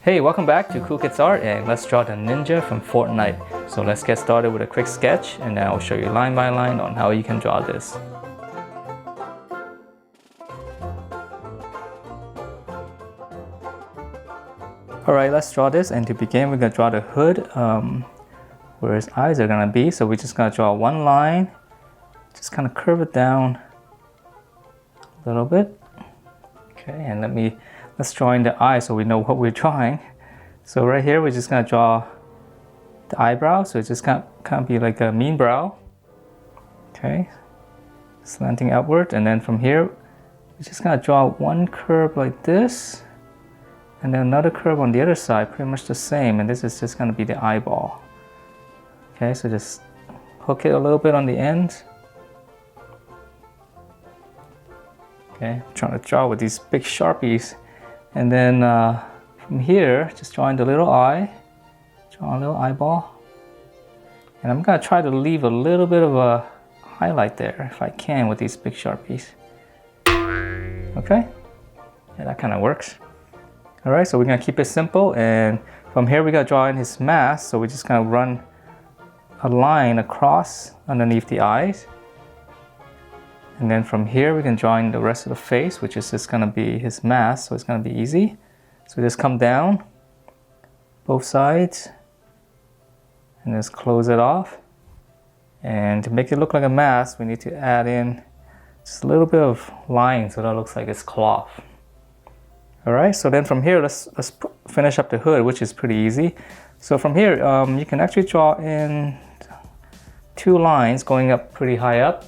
Hey, welcome back to Cool Kids Art, and let's draw the ninja from Fortnite. So let's get started with a quick sketch, and then I'll show you line by line on how you can draw this. Alright, let's draw this, and to begin we're going to draw the hood where his eyes are going to be. So we're just going to draw one line, just kind of curve it down a little bit. Okay, and let's draw in the eye so we know what we're drawing. So right here we're just going to draw the eyebrow, so it's just can't be like a mean brow. Okay, slanting outward, and then from here we're just going to draw one curve like this, and then another curve on the other side, pretty much the same, and this is just going to be the eyeball. Okay, so just hook it a little bit on the ends. Okay, I'm trying to draw with these big Sharpies. And then from here, just drawing the little eye, draw a little eyeball. And I'm gonna try to leave a little bit of a highlight there if I can with these big Sharpies. Okay, yeah, that kind of works. All right, so we're gonna keep it simple. And from here, we're gonna draw in his mask. So we're just gonna run a line across underneath the eyes. And then from here, we can draw in the rest of the face, which is just gonna be his mask, so it's gonna be easy. So just come down, both sides, and just close it off. And to make it look like a mask, we need to add in just a little bit of line so that it looks like it's cloth. All right, so then from here, let's finish up the hood, which is pretty easy. So from here, you can actually draw in two lines going up pretty high up.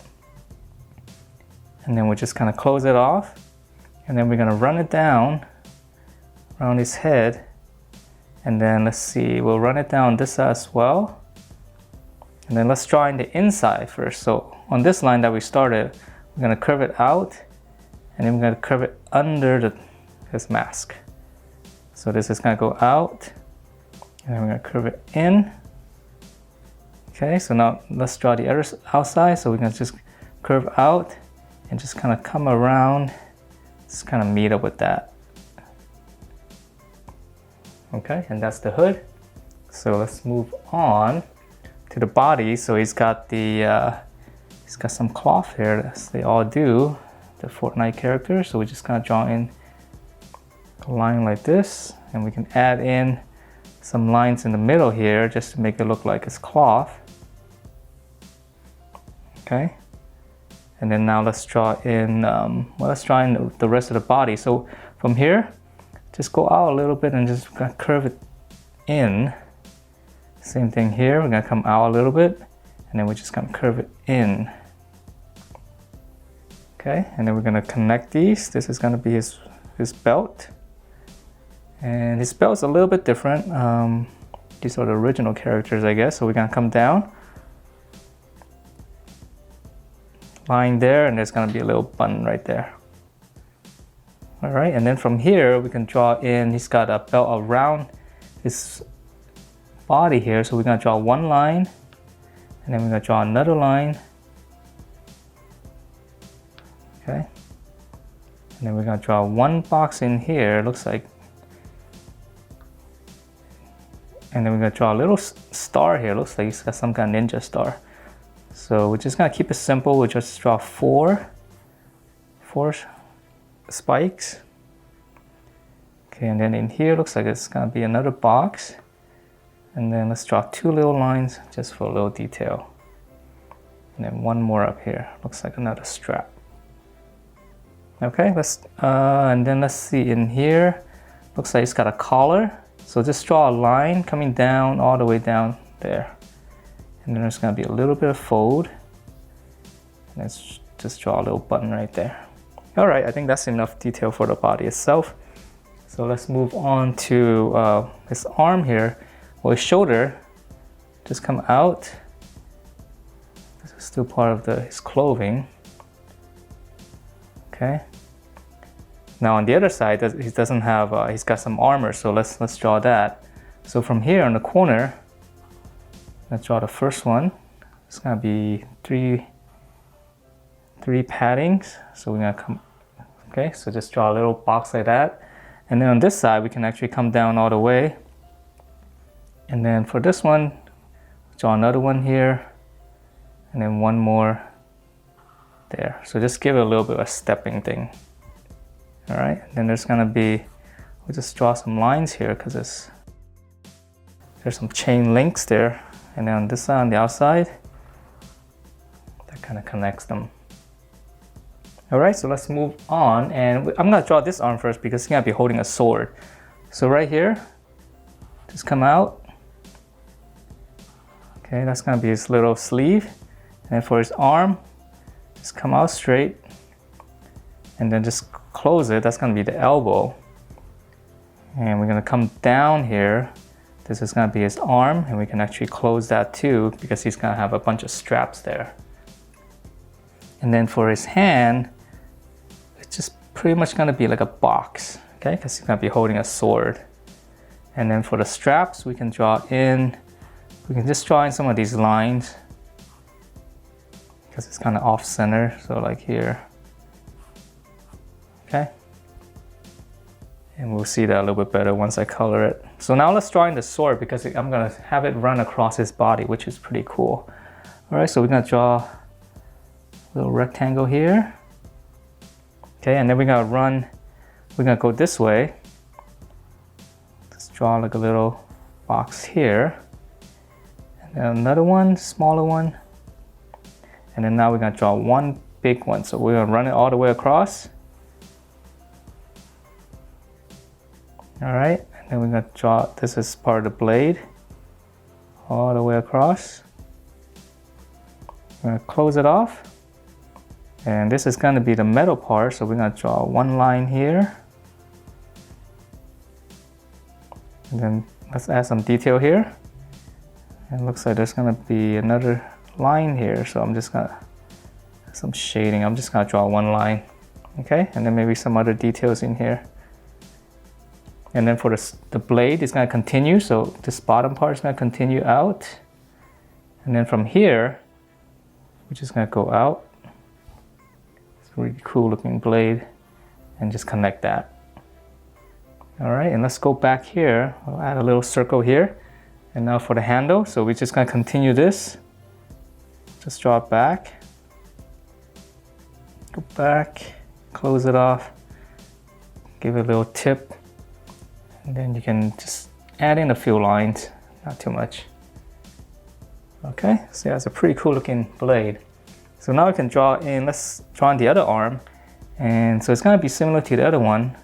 And then we'll just kind of close it off, and then we're going to run it down around his head, and then let's see, we'll run it down this side as well, and then let's draw in the inside first. So on this line that we started, we're going to curve it out, and then we're going to curve it under his mask. So this is going to go out, and then we're going to curve it in. Okay, so now let's draw the other outside. So we're going to just curve out and just kind of come around, just kind of meet up with that. Okay, and that's the hood. So let's move on to the body. So he's got some cloth here, as they all do, the Fortnite characters. So we just kind of draw in a line like this, and we can add in some lines in the middle here just to make it look like it's cloth. Okay. And then now let's draw in, let's draw in the rest of the body. So from here, just go out a little bit and just curve it in. Same thing here, we're gonna come out a little bit, and then we're just gonna curve it in. Okay, and then we're gonna connect these. This is gonna be his belt. And his belt's a little bit different. These are the original characters, I guess. So we're gonna come down, line there, and there's going to be a little button right there. All right, and then from here we can draw in, he's got a belt around his body here, so we're going to draw one line, and then we're going to draw another line. Okay, and then we're going to draw one box in here, looks like, and then we're going to draw a little star here, looks like he's got some kind of ninja star. So we're just gonna keep it simple. We'll just draw four spikes. Okay, and then in here looks like it's gonna be another box. And then let's draw two little lines just for a little detail. And then one more up here. Looks like another strap. Okay, and then let's see in here. Looks like it's got a collar. So just draw a line coming down all the way down there. And then there's going to be a little bit of fold. And let's just draw a little button right there. All right, I think that's enough detail for the body itself. So let's move on to his arm here, or his shoulder. Just come out. This is still part of his clothing. Okay. Now on the other side, he doesn't have. He's got some armor, so let's draw that. So from here on the corner, let's draw the first one. It's gonna be three paddings. So we're gonna come, okay, so just draw a little box like that. And then on this side, we can actually come down all the way. And then for this one, draw another one here, and then one more there. So just give it a little bit of a stepping thing. All right, then there's gonna be, we'll just draw some lines here because there's some chain links there. And then on this side, on the outside, that kind of connects them. All right, so let's move on. And I'm gonna draw this arm first because he's gonna be holding a sword. So right here, just come out. Okay, that's gonna be his little sleeve. And then for his arm, just come out straight. And then just close it, that's gonna be the elbow. And we're gonna come down here. This is gonna be his arm, and we can actually close that too because he's gonna have a bunch of straps there. And then for his hand, it's just pretty much gonna be like a box, okay? Because he's gonna be holding a sword. And then for the straps, we can draw in, we can just draw in some of these lines because it's kind of off center, so like here, okay? And we'll see that a little bit better once I color it. So now let's draw in the sword because I'm gonna have it run across his body, which is pretty cool. All right, so we're gonna draw a little rectangle here. Okay, and then we're gonna go this way. Let's draw like a little box here. And then another one, smaller one. And then now we're gonna draw one big one. So we're gonna run it all the way across. All right, and then we're gonna draw, this is part of the blade, all the way across. We're gonna close it off. And this is gonna be the metal part, so we're gonna draw one line here. And then let's add some detail here. And it looks like there's gonna be another line here, so I'm just gonna, some shading, I'm just gonna draw one line, okay? And then maybe some other details in here. And then for the blade, it's gonna continue, so this bottom part is gonna continue out. And then from here, we're just gonna go out. It's a really cool looking blade, and just connect that. All right, and let's go back here. I'll add a little circle here. And now for the handle, so we're just gonna continue this. Just draw it back. Go back, close it off, give it a little tip. And then you can just add in a few lines, not too much. Okay, so that's a pretty cool looking blade. So now we can draw in, let's draw in the other arm. And so it's gonna be similar to the other one.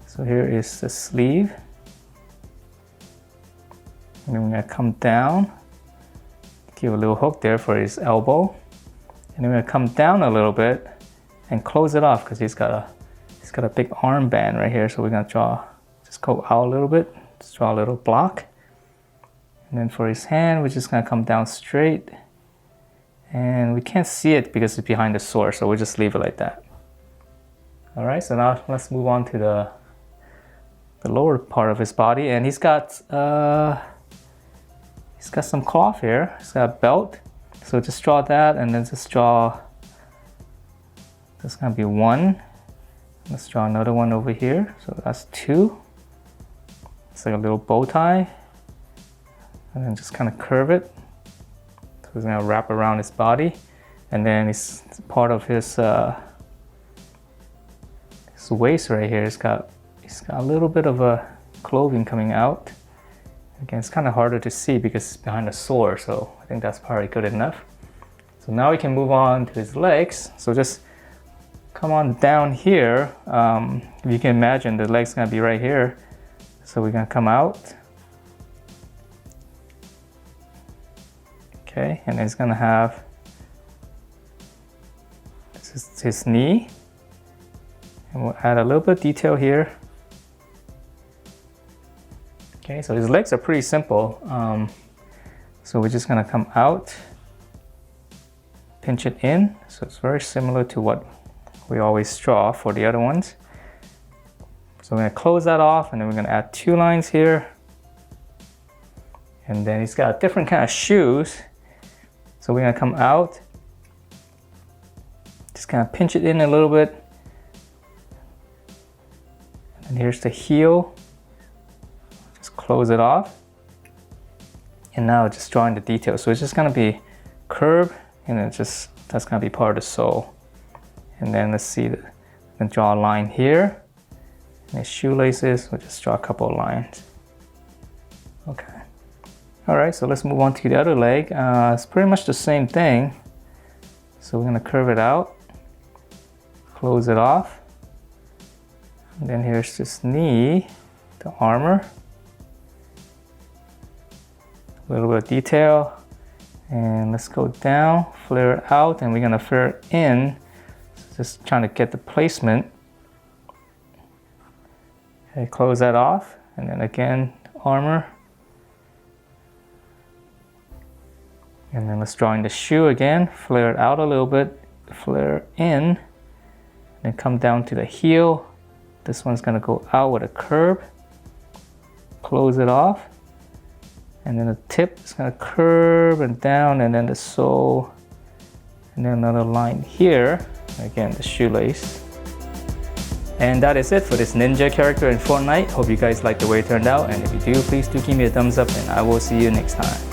So here is the sleeve. And then we're gonna come down, give a little hook there for his elbow. And then we're gonna come down a little bit and close it off because he's got a big armband right here. So we're gonna draw, just go out a little bit, just draw a little block. And then for his hand, we're just gonna come down straight. And we can't see it because it's behind the sword, so we'll just leave it like that. All right, so now let's move on to the lower part of his body. And he's got some cloth here, he's got a belt. So just draw that, and then just draw, there's gonna be one. Let's draw another one over here, so that's two. It's like a little bow tie. And then just kind of curve it. So it's gonna wrap around his body. And then it's part of his waist right here. He's got a little bit of a clothing coming out. Again, it's kind of harder to see because it's behind a sword, so I think that's probably good enough. So now we can move on to his legs. So just come on down here. If you can imagine, the leg's gonna be right here. So we're gonna come out. Okay, and it's gonna have, this is his knee. And we'll add a little bit of detail here. Okay, so his legs are pretty simple. So we're just gonna come out, pinch it in. So it's very similar to what we always draw for the other ones. So we're gonna close that off, and then we're gonna add two lines here. And then he's got different kind of shoes. So we're gonna come out, just kind of pinch it in a little bit. And And here's the heel. Just close it off. And now just drawing the details. So it's just gonna be curved, and that's gonna be part of the sole. And then let's see, draw a line here. And the shoelaces, we'll just draw a couple of lines. Okay. All right, so let's move on to the other leg. It's pretty much the same thing. So we're gonna curve it out, close it off. And then here's this knee, the armor. A little bit of detail. And let's go down, flare it out, and we're gonna flare it in. Just trying to get the placement. Okay, close that off, and then again, armor. And then let's draw in the shoe again, flare it out a little bit, flare in, then come down to the heel. This one's gonna go out with a curve. Close it off. And then the tip is gonna curve and down, and then the sole, and then another line here. Again, the shoelace. And that is it for this ninja character in Fortnite. Hope you guys like the way it turned out, and if you do, please do give me a thumbs up, and I will see you next time.